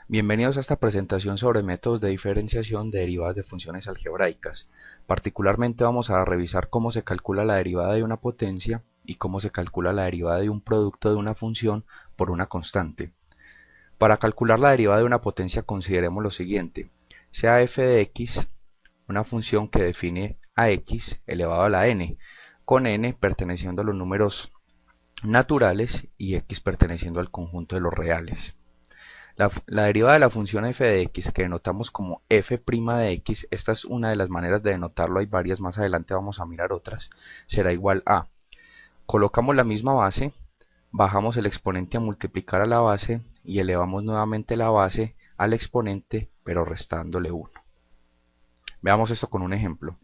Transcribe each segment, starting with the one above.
Bienvenidos a esta presentación sobre métodos de diferenciación de derivadas de funciones algebraicas. Particularmente vamos a revisar cómo se calcula la derivada de una potencia y cómo se calcula la derivada de un producto de una función por una constante. Para calcular la derivada de una potencia consideremos lo siguiente: sea f de x una función que define a x elevado a la n, con n perteneciendo a los números naturales y x perteneciendo al conjunto de los reales. La derivada de la función f de x, que denotamos como f' de x, esta es una de las maneras de denotarlo, hay varias, más adelante vamos a mirar otras, será igual a, colocamos la misma base, bajamos el exponente a multiplicar a la base y elevamos nuevamente la base al exponente, pero restándole 1. Veamos esto con un ejemplo.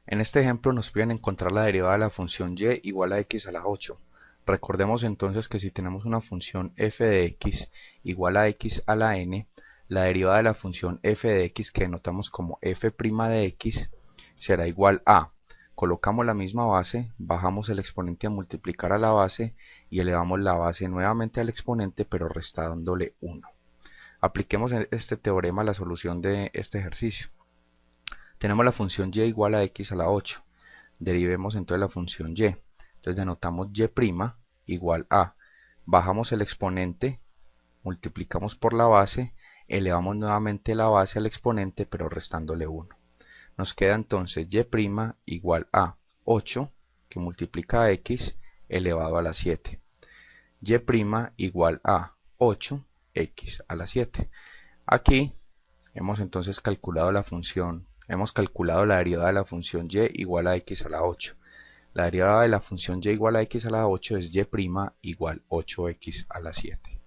En este ejemplo nos piden encontrar la derivada de la función y igual a x a la 8. Recordemos entonces que si tenemos una función f de x igual a x a la n, la derivada de la función f de x, que denotamos como f' de x, será igual a, colocamos la misma base, bajamos el exponente a multiplicar a la base y elevamos la base nuevamente al exponente, pero restándole 1. Apliquemos este teorema a la solución de este ejercicio. Tenemos la función y igual a x a la 8. Derivemos entonces la función y. Entonces denotamos y' igual a, bajamos el exponente, multiplicamos por la base, elevamos nuevamente la base al exponente, pero restándole 1. Nos queda entonces y' igual a 8, que multiplica a x, elevado a la 7. Y' igual a 8x a la 7. Aquí hemos entonces calculado la derivada de la función y igual a x a la 8. La derivada de la función y igual a x a la 8 es y' igual 8x a la 7.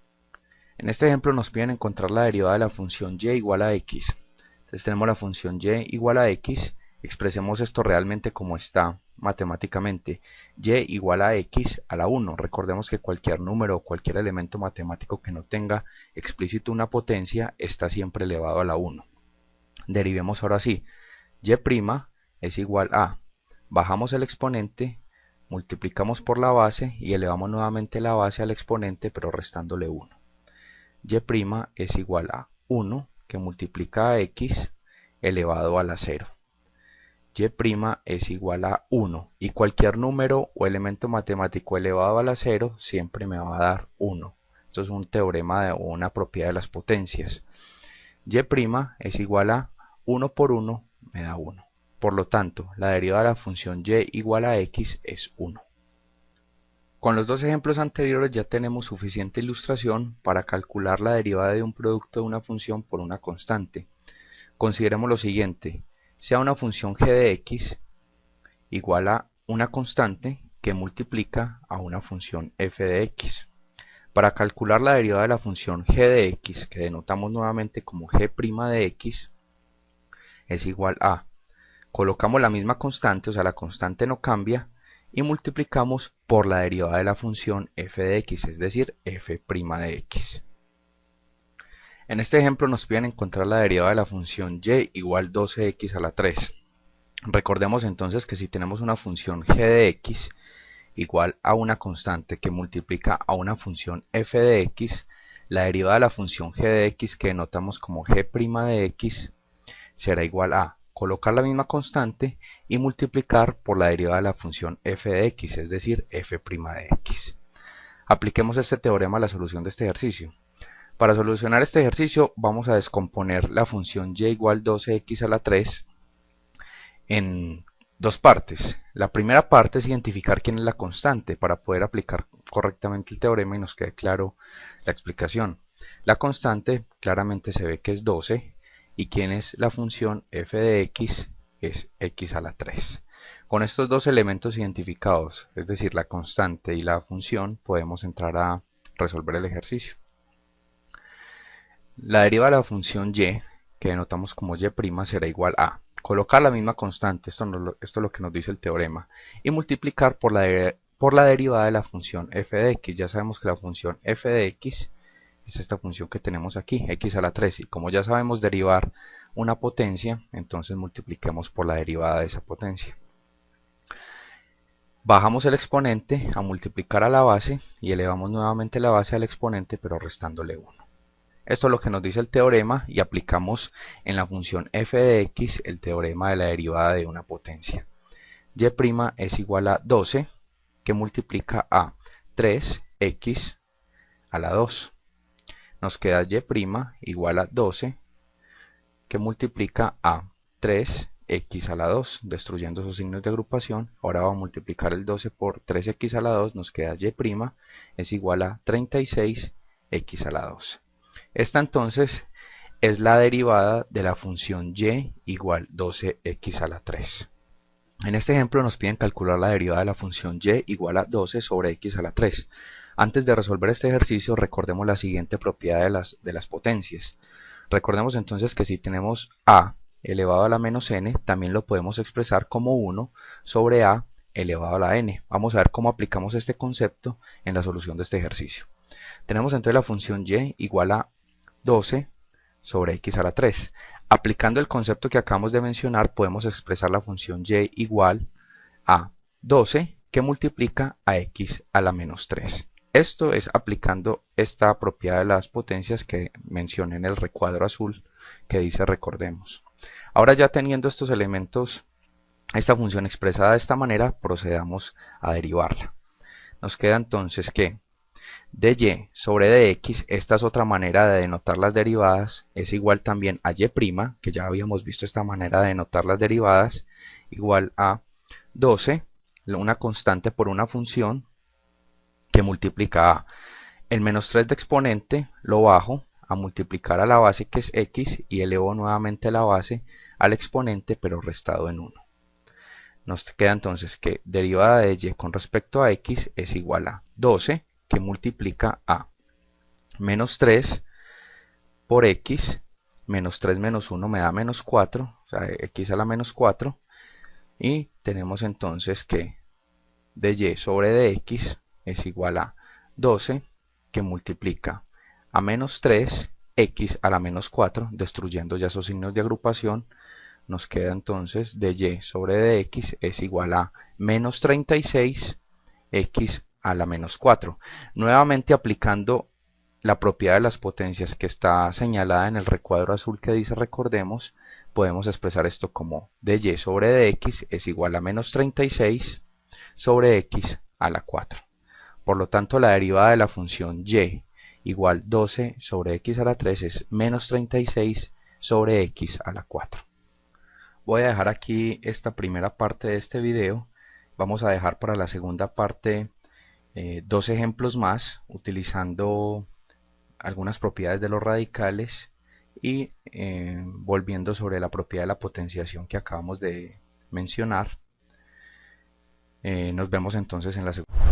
En este ejemplo nos piden encontrar la derivada de la función y igual a x. Entonces tenemos la función y igual a x, expresemos esto realmente como está matemáticamente, y igual a x a la 1. Recordemos que cualquier número o cualquier elemento matemático que no tenga explícito una potencia está siempre elevado a la 1. Derivemos ahora sí, y' es igual a, bajamos el exponente, multiplicamos por la base y elevamos nuevamente la base al exponente, pero restándole 1. Y' es igual a 1, que multiplica a x elevado a la 0. Y' es igual a 1, y cualquier número o elemento matemático elevado a la 0 siempre me va a dar 1. Esto es un teorema o una propiedad de las potencias. Y' es igual a 1 por 1 me da 1. Por lo tanto, la derivada de la función y igual a x es 1. Con los dos ejemplos anteriores ya tenemos suficiente ilustración para calcular la derivada de un producto de una función por una constante. Consideremos lo siguiente: sea una función g de x igual a una constante que multiplica a una función f de x. Para calcular la derivada de la función g de x, que denotamos nuevamente como g' de x, es igual a, colocamos la misma constante, o sea la constante no cambia, y multiplicamos por la derivada de la función f de x, es decir, f' de x. En este ejemplo nos piden encontrar la derivada de la función y igual 12x a la 3. Recordemos entonces que si tenemos una función g de x igual a una constante que multiplica a una función f de x, la derivada de la función g de x, que denotamos como g' de x, será igual a colocar la misma constante y multiplicar por la derivada de la función f de x, es decir, f' de x. Apliquemos este teorema a la solución de este ejercicio. Para solucionar este ejercicio vamos a descomponer la función y igual 12x a la 3 en dos partes. La primera parte es identificar quién es la constante para poder aplicar correctamente el teorema y nos quede claro la explicación. La constante claramente se ve que es 12 y quién es la función f de x es x a la 3. Con estos dos elementos identificados, es decir, la constante y la función, podemos entrar a resolver el ejercicio. La derivada de la función y, que denotamos como y', será igual a colocar la misma constante, esto es lo que nos dice el teorema, y multiplicar por la derivada de la función f de x. Ya sabemos que la función f de x es esta función que tenemos aquí, x a la 3, y como ya sabemos derivar una potencia, entonces multipliquemos por la derivada de esa potencia. Bajamos el exponente a multiplicar a la base y elevamos nuevamente la base al exponente, pero restándole 1. Esto es lo que nos dice el teorema y aplicamos en la función f de x el teorema de la derivada de una potencia. Y' es igual a 12 que multiplica a 3x a la 2. Nos queda y' igual a 12 que multiplica a 3x a la 2, destruyendo esos signos de agrupación. Ahora vamos a multiplicar el 12 por 3x a la 2, nos queda y' es igual a 36x a la 2. Esta entonces es la derivada de la función y igual 12x a la 3. En este ejemplo nos piden calcular la derivada de la función y igual a 12 sobre x a la 3. Antes de resolver este ejercicio recordemos la siguiente propiedad de las potencias. Recordemos entonces que si tenemos a elevado a la menos n, también lo podemos expresar como 1 sobre a elevado a la n. Vamos a ver cómo aplicamos este concepto en la solución de este ejercicio. Tenemos entonces la función y igual a 12 sobre x a la 3. Aplicando el concepto que acabamos de mencionar, podemos expresar la función y igual a 12 que multiplica a x a la menos 3. Esto es aplicando esta propiedad de las potencias que mencioné en el recuadro azul que dice recordemos. Ahora ya teniendo estos elementos, esta función expresada de esta manera, procedamos a derivarla. Nos queda entonces que dy sobre dx, esta es otra manera de denotar las derivadas, es igual también a y', que ya habíamos visto esta manera de denotar las derivadas, igual a 12, una constante por una función que multiplica a el menos 3 de exponente, lo bajo a multiplicar a la base que es x y elevo nuevamente la base al exponente pero restado en 1. Nos queda entonces que derivada de y con respecto a x es igual a 12 que multiplica a menos 3 por x, menos 3 menos 1 me da menos 4, o sea, x a la menos 4, y tenemos entonces que dy sobre dx es igual a 12 que multiplica a menos 3 x a la menos 4, destruyendo ya esos signos de agrupación. Nos queda entonces dy sobre dx es igual a menos 36 x a la menos 4. Nuevamente aplicando la propiedad de las potencias que está señalada en el recuadro azul que dice recordemos, podemos expresar esto como dy sobre dx es igual a menos 36 sobre x a la 4. Por lo tanto, la derivada de la función y igual 12 sobre x a la 3 es menos 36 sobre x a la 4. Voy a dejar aquí esta primera parte de este video. Vamos a dejar para la segunda parte dos ejemplos más utilizando algunas propiedades de los radicales y volviendo sobre la propiedad de la potenciación que acabamos de mencionar. Nos vemos entonces en la segunda.